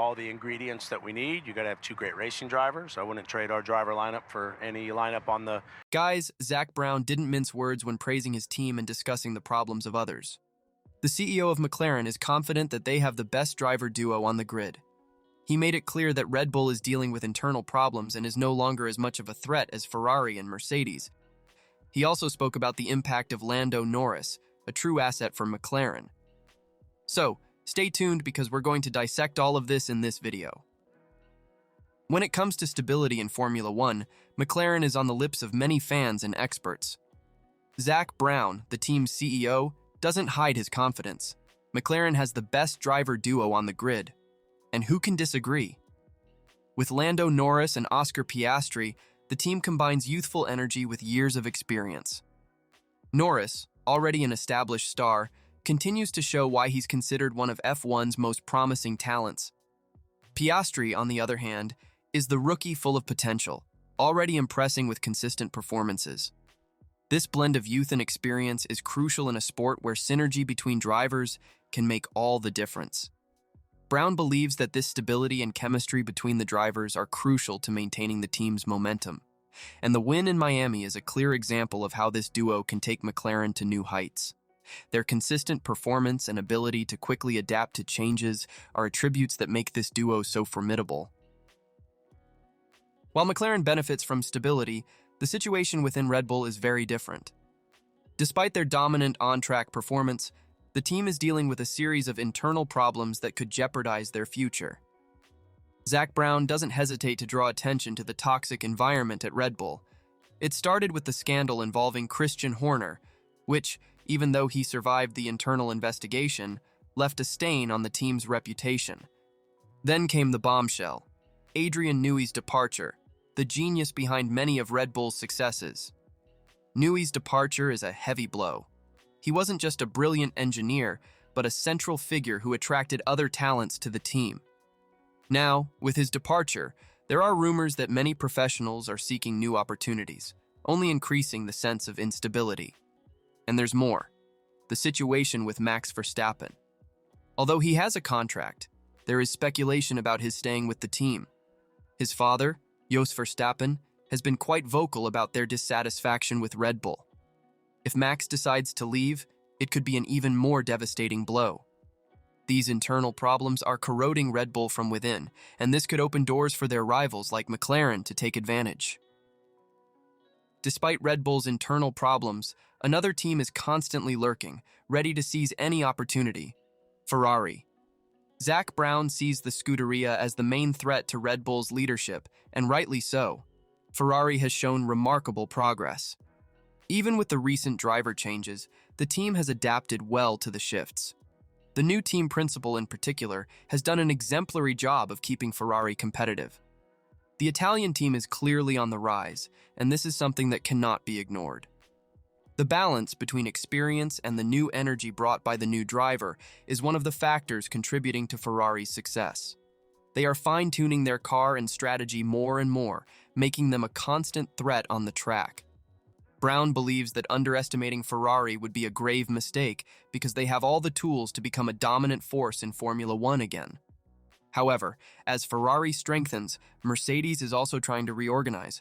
all the ingredients that we need. You got to have two great racing drivers. I wouldn't trade our driver lineup for any lineup on the... Guys, Zak Brown didn't mince words when praising his team and discussing the problems of others. The CEO of McLaren is confident that they have the best driver duo on the grid. He made it clear that Red Bull is dealing with internal problems and is no longer as much of a threat as Ferrari and Mercedes. He also spoke about the impact of Lando Norris, a true asset for McLaren. So, stay tuned because we're going to dissect all of this in this video. When it comes to stability in Formula One, McLaren is on the lips of many fans and experts. Zak Brown, the team's CEO, doesn't hide his confidence. McLaren has the best driver duo on the grid. And who can disagree? With Lando Norris and Oscar Piastri, the team combines youthful energy with years of experience. Norris, already an established star, continues to show why he's considered one of F1's most promising talents. Piastri, on the other hand, is the rookie full of potential, already impressing with consistent performances. This blend of youth and experience is crucial in a sport where synergy between drivers can make all the difference. Brown believes that this stability and chemistry between the drivers are crucial to maintaining the team's momentum, and the win in Miami is a clear example of how this duo can take McLaren to new heights. Their consistent performance and ability to quickly adapt to changes are attributes that make this duo so formidable. While McLaren benefits from stability, the situation within Red Bull is very different. Despite their dominant on-track performance, the team is dealing with a series of internal problems that could jeopardize their future. Zak Brown doesn't hesitate to draw attention to the toxic environment at Red Bull. It started with the scandal involving Christian Horner, which, even though he survived the internal investigation, left a stain on the team's reputation. Then came the bombshell, Adrian Newey's departure, the genius behind many of Red Bull's successes. Newey's departure is a heavy blow. He wasn't just a brilliant engineer, but a central figure who attracted other talents to the team. Now, with his departure, there are rumors that many professionals are seeking new opportunities, only increasing the sense of instability. And there's more. The situation with Max Verstappen. Although he has a contract, there is speculation about his staying with the team. His father, Jos Verstappen, has been quite vocal about their dissatisfaction with Red Bull. If Max decides to leave, it could be an even more devastating blow. These internal problems are corroding Red Bull from within, and this could open doors for their rivals like McLaren to take advantage. Despite Red Bull's internal problems, another team is constantly lurking, ready to seize any opportunity: Ferrari. Zak Brown sees the Scuderia as the main threat to Red Bull's leadership, and rightly so. Ferrari has shown remarkable progress. Even with the recent driver changes, the team has adapted well to the shifts. The new team principal in particular has done an exemplary job of keeping Ferrari competitive. The Italian team is clearly on the rise, and this is something that cannot be ignored. The balance between experience and the new energy brought by the new driver is one of the factors contributing to Ferrari's success. They are fine-tuning their car and strategy more and more, making them a constant threat on the track. Brown believes that underestimating Ferrari would be a grave mistake because they have all the tools to become a dominant force in Formula One again. However, as Ferrari strengthens, Mercedes is also trying to reorganize.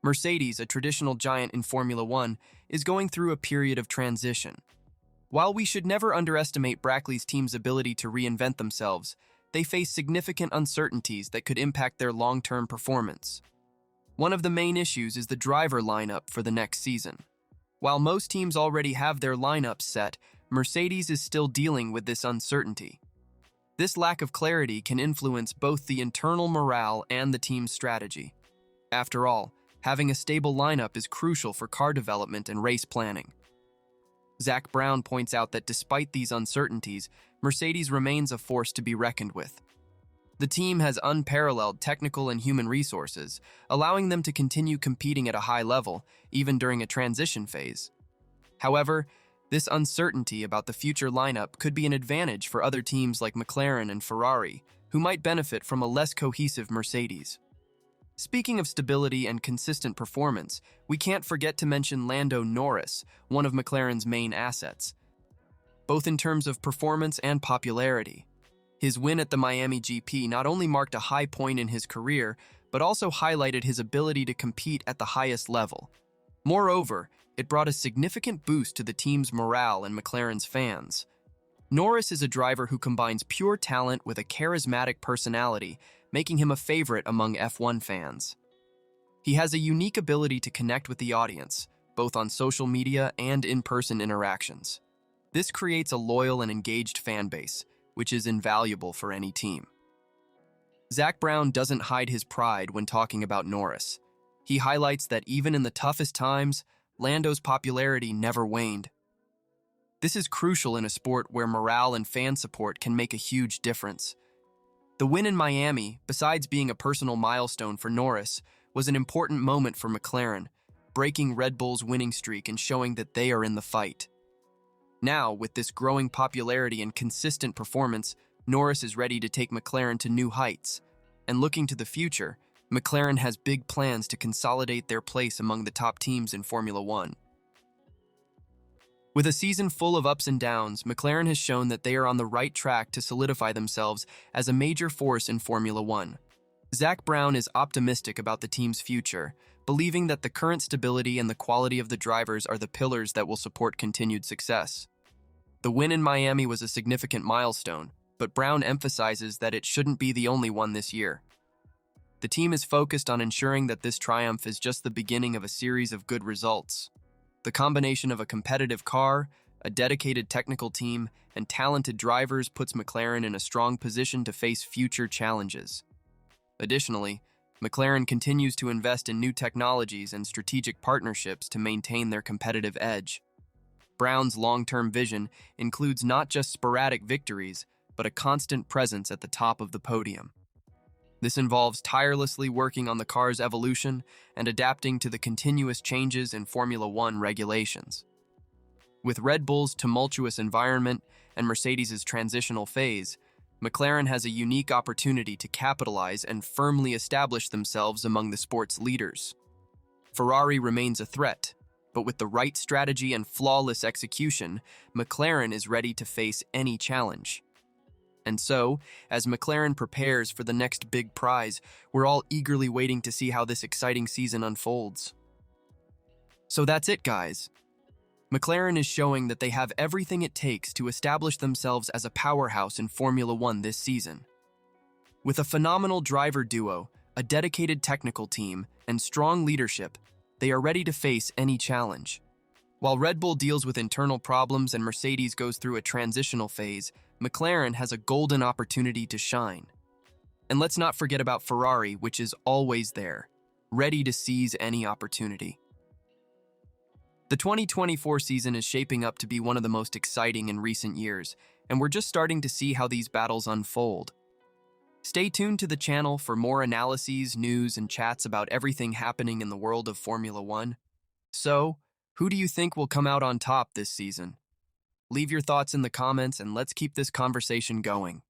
Mercedes, a traditional giant in Formula One, is going through a period of transition. While we should never underestimate Brackley's team's ability to reinvent themselves, they face significant uncertainties that could impact their long-term performance. One of the main issues is the driver lineup for the next season. While most teams already have their lineups set, Mercedes is still dealing with this uncertainty. This lack of clarity can influence both the internal morale and the team's strategy. After all, having a stable lineup is crucial for car development and race planning. Zak Brown points out that despite these uncertainties, Mercedes remains a force to be reckoned with. The team has unparalleled technical and human resources, allowing them to continue competing at a high level, even during a transition phase. However, this uncertainty about the future lineup could be an advantage for other teams like McLaren and Ferrari, who might benefit from a less cohesive Mercedes. Speaking of stability and consistent performance, we can't forget to mention Lando Norris, one of McLaren's main assets, both in terms of performance and popularity. His win at the Miami GP not only marked a high point in his career, but also highlighted his ability to compete at the highest level. Moreover, it brought a significant boost to the team's morale and McLaren's fans. Norris is a driver who combines pure talent with a charismatic personality, making him a favorite among F1 fans. He has a unique ability to connect with the audience, both on social media and in-person interactions. This creates a loyal and engaged fan base, which is invaluable for any team. Zak Brown doesn't hide his pride when talking about Norris. He highlights that even in the toughest times, Lando's popularity never waned. This is crucial in a sport where morale and fan support can make a huge difference. The win in Miami, besides being a personal milestone for Norris, was an important moment for McLaren, breaking Red Bull's winning streak and showing that they are in the fight. Now, with this growing popularity and consistent performance, Norris is ready to take McLaren to new heights. And looking to the future, McLaren has big plans to consolidate their place among the top teams in Formula One. With a season full of ups and downs, McLaren has shown that they are on the right track to solidify themselves as a major force in Formula One. Zak Brown is optimistic about the team's future, believing that the current stability and the quality of the drivers are the pillars that will support continued success. The win in Miami was a significant milestone, but Brown emphasizes that it shouldn't be the only one this year. The team is focused on ensuring that this triumph is just the beginning of a series of good results. The combination of a competitive car, a dedicated technical team, and talented drivers puts McLaren in a strong position to face future challenges. Additionally, McLaren continues to invest in new technologies and strategic partnerships to maintain their competitive edge. Brown's long-term vision includes not just sporadic victories, but a constant presence at the top of the podium. This involves tirelessly working on the car's evolution and adapting to the continuous changes in Formula One regulations. With Red Bull's tumultuous environment and Mercedes' transitional phase, McLaren has a unique opportunity to capitalize and firmly establish themselves among the sport's leaders. Ferrari remains a threat, but with the right strategy and flawless execution, McLaren is ready to face any challenge. And so, as McLaren prepares for the next big prize, we're all eagerly waiting to see how this exciting season unfolds. So that's it, guys. McLaren is showing that they have everything it takes to establish themselves as a powerhouse in Formula One this season. With a phenomenal driver duo, a dedicated technical team, and strong leadership, they are ready to face any challenge. While Red Bull deals with internal problems and Mercedes goes through a transitional phase, McLaren has a golden opportunity to shine. And let's not forget about Ferrari, which is always there, ready to seize any opportunity. The 2024 season is shaping up to be one of the most exciting in recent years, and we're just starting to see how these battles unfold. Stay tuned to the channel for more analyses, news, and chats about everything happening in the world of Formula One. So, who do you think will come out on top this season? Leave your thoughts in the comments and let's keep this conversation going.